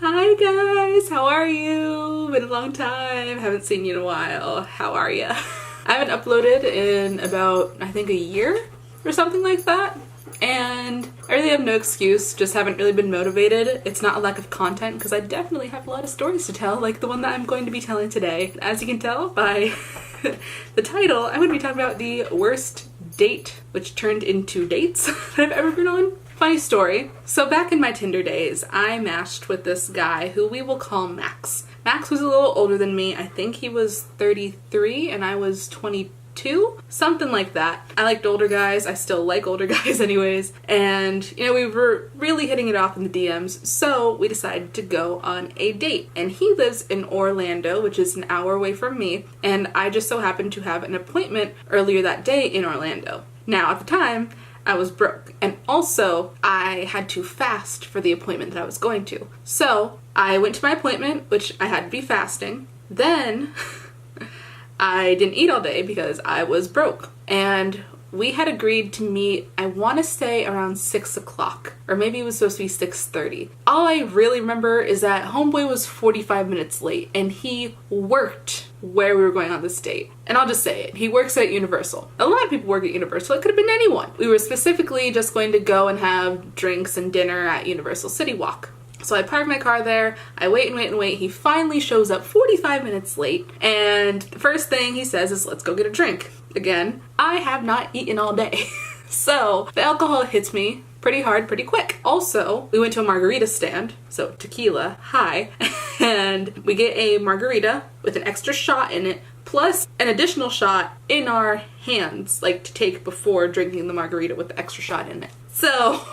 Hi guys, how are you? Been a long time, haven't seen you in a while. How are you? I haven't uploaded in about, I think, a year or something like that. And I really have no excuse, just haven't really been motivated. It's not a lack of content because I definitely have a lot of stories to tell, like the one that I'm going to be telling today. As you can tell by the title, I'm going to be talking about the worst date, which turned into dates that I've ever been on. Funny story. So back in my Tinder days, I matched with this guy who we will call Max. Max was a little older than me. I think he was 33 and I was 22, something like that. I liked older guys. I still like older guys anyways. And, you know, we were really hitting it off in the DMs, so we decided to go on a date. And he lives in Orlando, which is an hour away from me, and I just so happened to have an appointment earlier that day in Orlando. Now, at the time, I was broke, and also I had to fast for the appointment that I was going to. So I went to my appointment, which I had to be fasting. Then I didn't eat all day because I was broke, and we had agreed to meet, I want to say around 6 o'clock, or maybe it was supposed to be 6:30. All I really remember is that homeboy was 45 minutes late, and he worked where we were going on this date. And I'll just say it, he works at Universal. A lot of people work at Universal, it could have been anyone. We were specifically just going to go and have drinks and dinner at Universal City Walk. So I park my car there, I wait and wait and wait. He finally shows up 45 minutes late, and the first thing he says is, let's go get a drink. Again, I have not eaten all day. So the alcohol hits me pretty hard, pretty quick. Also, we went to a margarita stand, so tequila, hi, and we get a margarita with an extra shot in it, plus an additional shot in our hands, like to take before drinking the margarita with the extra shot in it. So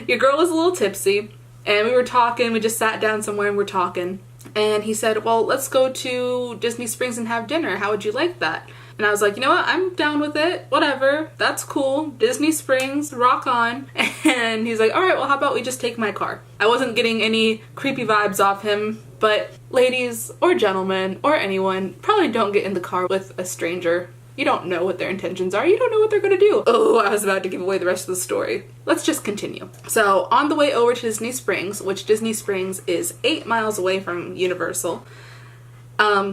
your girl was a little tipsy, and we were talking, we just sat down somewhere and we're talking, and he said, well, let's go to Disney Springs and have dinner. How would you like that? And I was like, you know what, I'm down with it, whatever, that's cool, Disney Springs, rock on. And he's like, all right, well, how about we just take my car? I wasn't getting any creepy vibes off him, but ladies or gentlemen or anyone, probably don't get in the car with a stranger. You don't know what their intentions are. You don't know what they're gonna do. Oh, I was about to give away the rest of the story. Let's just continue. So on the way over to Disney Springs, which Disney Springs is 8 miles away from Universal,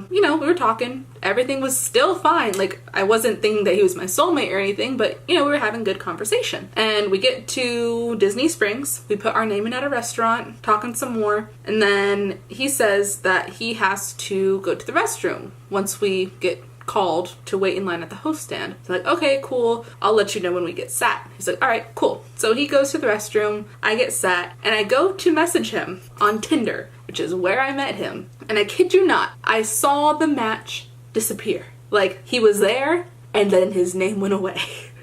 you know, we were talking. Everything was still fine. Like, I wasn't thinking that he was my soulmate or anything, but, you know, we were having good conversation. And we get to Disney Springs. We put our name in at a restaurant, talking some more. And then he says that he has to go to the restroom once we get called to wait in line at the host stand. So like, okay, cool, I'll let you know when we get sat. He's like, all right, cool. So he goes to the restroom, I get sat, and I go to message him on Tinder, which is where I met him. And I kid you not, I saw the match disappear. Like, he was there, and then his name went away.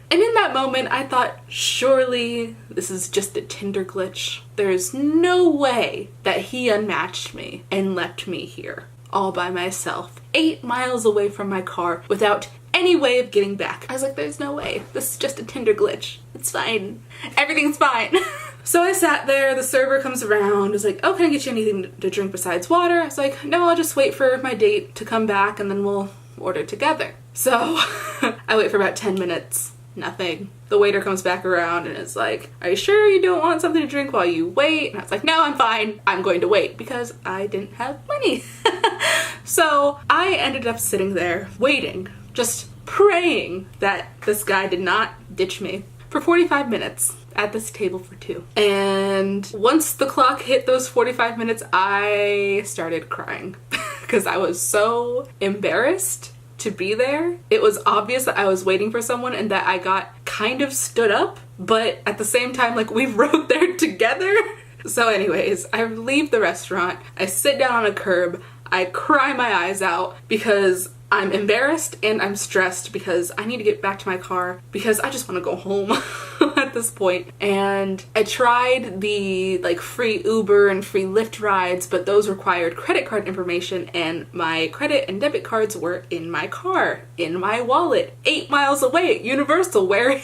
And in that moment, I thought, surely this is just a Tinder glitch. There's no way that he unmatched me and left me here all by myself, 8 miles away from my car, without any way of getting back. I was like, there's no way. This is just a Tinder glitch. It's fine. Everything's fine. So I sat there, the server comes around, was like, oh, can I get you anything to drink besides water? I was like, no, I'll just wait for my date to come back and then we'll order together. So I wait for about 10 minutes. Nothing. The waiter comes back around and is like, are you sure you don't want something to drink while you wait? And I was like, no, I'm fine. I'm going to wait, because I didn't have money. So I ended up sitting there waiting, just praying that this guy did not ditch me for 45 minutes at this table for two. And once the clock hit those 45 minutes, I started crying because I was so embarrassed to be there. It was obvious that I was waiting for someone and that I got kind of stood up, but at the same time, like, we rode there together. So anyways, I leave the restaurant, I sit down on a curb, I cry my eyes out because I'm embarrassed and I'm stressed because I need to get back to my car because I just want to go home at this point. And I tried the like free Uber and free Lyft rides, but those required credit card information, and my credit and debit cards were in my car, in my wallet, 8 miles away at Universal where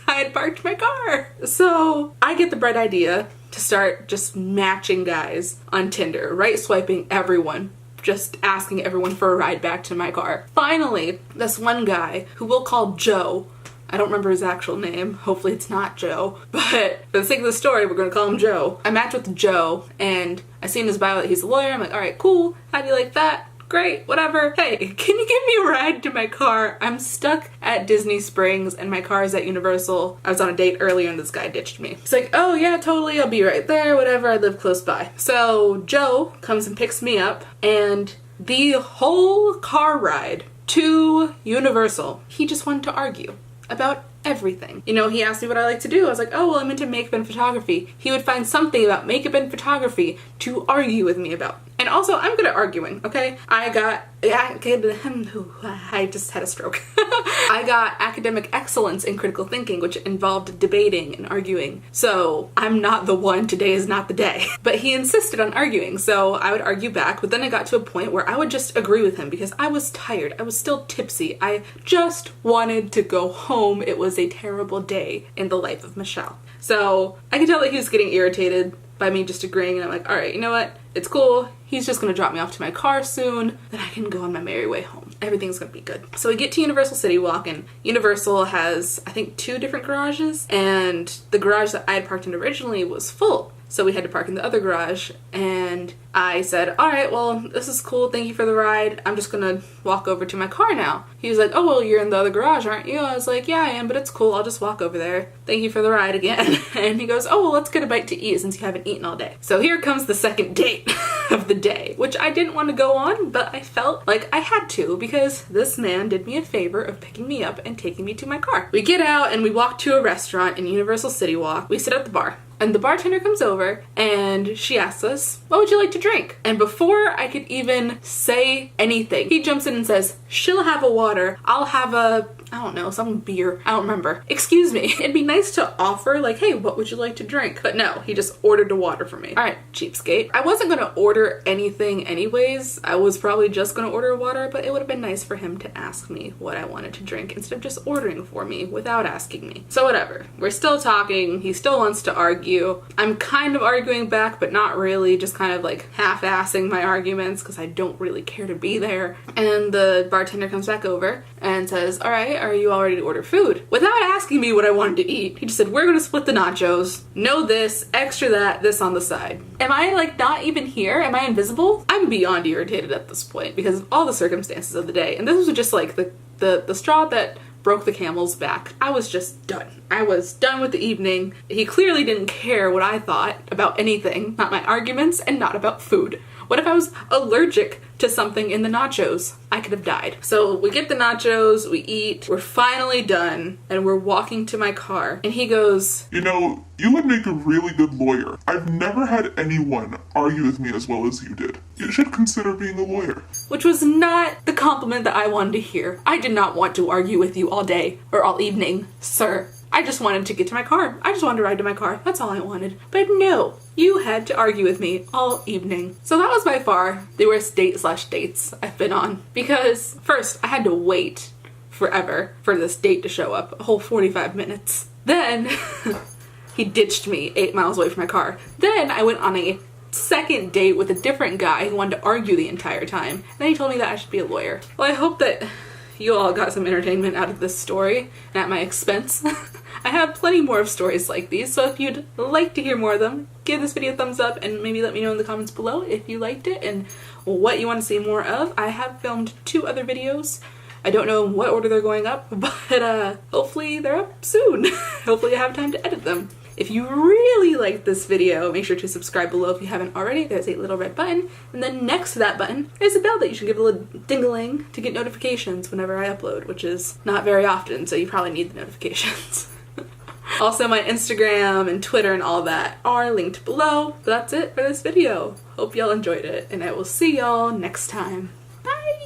I had parked my car. So I get the bright idea to start just matching guys on Tinder, right swiping everyone, just asking everyone for a ride back to my car. Finally, this one guy, who we'll call Joe, I don't remember his actual name. Hopefully it's not Joe. But for the sake of the story, we're gonna call him Joe. I matched with Joe, and I see in his bio that he's a lawyer. I'm like, alright, cool. How do you like that? Great, whatever. Hey, can you give me a ride to my car? I'm stuck at Disney Springs and my car is at Universal. I was on a date earlier and this guy ditched me. He's like, oh yeah, totally, I'll be right there, whatever, I live close by. So Joe comes and picks me up, and the whole car ride to Universal, he just wanted to argue about everything. You know, he asked me what I like to do. I was like, oh, well, I'm into makeup and photography. He would find something about makeup and photography to argue with me about. And also, I'm good at arguing, okay? I just had a stroke. I got academic excellence in critical thinking, which involved debating and arguing. So I'm not the one, today is not the day. But he insisted on arguing, so I would argue back, but then I got to a point where I would just agree with him because I was tired. I was still tipsy. I just wanted to go home. It was a terrible day in the life of Michelle. So I could tell that he was getting irritated by me just agreeing, and I'm like, all right, you know what? It's cool. He's just gonna drop me off to my car soon, then I can go on my merry way home. Everything's gonna be good. So we get to Universal City Walk, and Universal has, I think, 2 different garages, and the garage that I had parked in originally was full. So we had to park in the other garage, and I said, all right, well, this is cool. Thank you for the ride. I'm just gonna walk over to my car now. He was like, oh, well, you're in the other garage, aren't you? I was like, yeah, I am, but it's cool. I'll just walk over there. Thank you for the ride again. And he goes, oh, well, let's get a bite to eat since you haven't eaten all day. So here comes the second date of the day, which I didn't want to go on, but I felt like I had to because this man did me a favor of picking me up and taking me to my car. We get out and we walk to a restaurant in Universal City Walk. We sit at the bar. And the bartender comes over and she asks us, what would you like to drink? And before I could even say anything, he jumps in and says, she'll have a water, I'll have a, I don't know, some beer. I don't remember. Excuse me. It'd be nice to offer like, hey, what would you like to drink? But no, he just ordered a water for me. All right, cheapskate. I wasn't gonna order anything anyways. I was probably just gonna order water, but it would have been nice for him to ask me what I wanted to drink instead of just ordering for me without asking me. So whatever. We're still talking. He still wants to argue. I'm kind of arguing back, but not really. Just kind of like half-assing my arguments because I don't really care to be there. And the bartender comes back over and says, all right, are you all ready to order food? Without asking me what I wanted to eat, he just said, we're gonna split the nachos. No this, extra that, this on the side. Am I like not even here? Am I invisible? I'm beyond irritated at this point because of all the circumstances of the day. And this was just like the straw that broke the camel's back. I was just done. I was done with the evening. He clearly didn't care what I thought about anything, not my arguments and not about food. What if I was allergic to something in the nachos? I could have died. So we get the nachos, we eat, we're finally done, and we're walking to my car. And he goes, you know, you would make a really good lawyer. I've never had anyone argue with me as well as you did. You should consider being a lawyer. Which was not the compliment that I wanted to hear. I did not want to argue with you all day or all evening, sir. I just wanted to get to my car. I just wanted to ride to my car. That's all I wanted. But no, you had to argue with me all evening. So that was by far the worst date/dates I've been on. Because first, I had to wait forever for this date to show up. A whole 45 minutes. Then, he ditched me 8 miles away from my car. Then I went on a second date with a different guy who wanted to argue the entire time. And then he told me that I should be a lawyer. Well, I hope that you all got some entertainment out of this story and at my expense. I have plenty more of stories like these, so if you'd like to hear more of them, give this video a thumbs up and maybe let me know in the comments below if you liked it and what you want to see more of. I have filmed 2 other videos. I don't know in what order they're going up, but hopefully they're up soon. Hopefully I have time to edit them. If you really liked this video, make sure to subscribe below if you haven't already. There's a little red button, and then next to that button is a bell that you should give a little ding-a-ling to get notifications whenever I upload, which is not very often, so you probably need the notifications. Also, my Instagram and Twitter and all that are linked below. But that's it for this video. Hope y'all enjoyed it, and I will see y'all next time. Bye!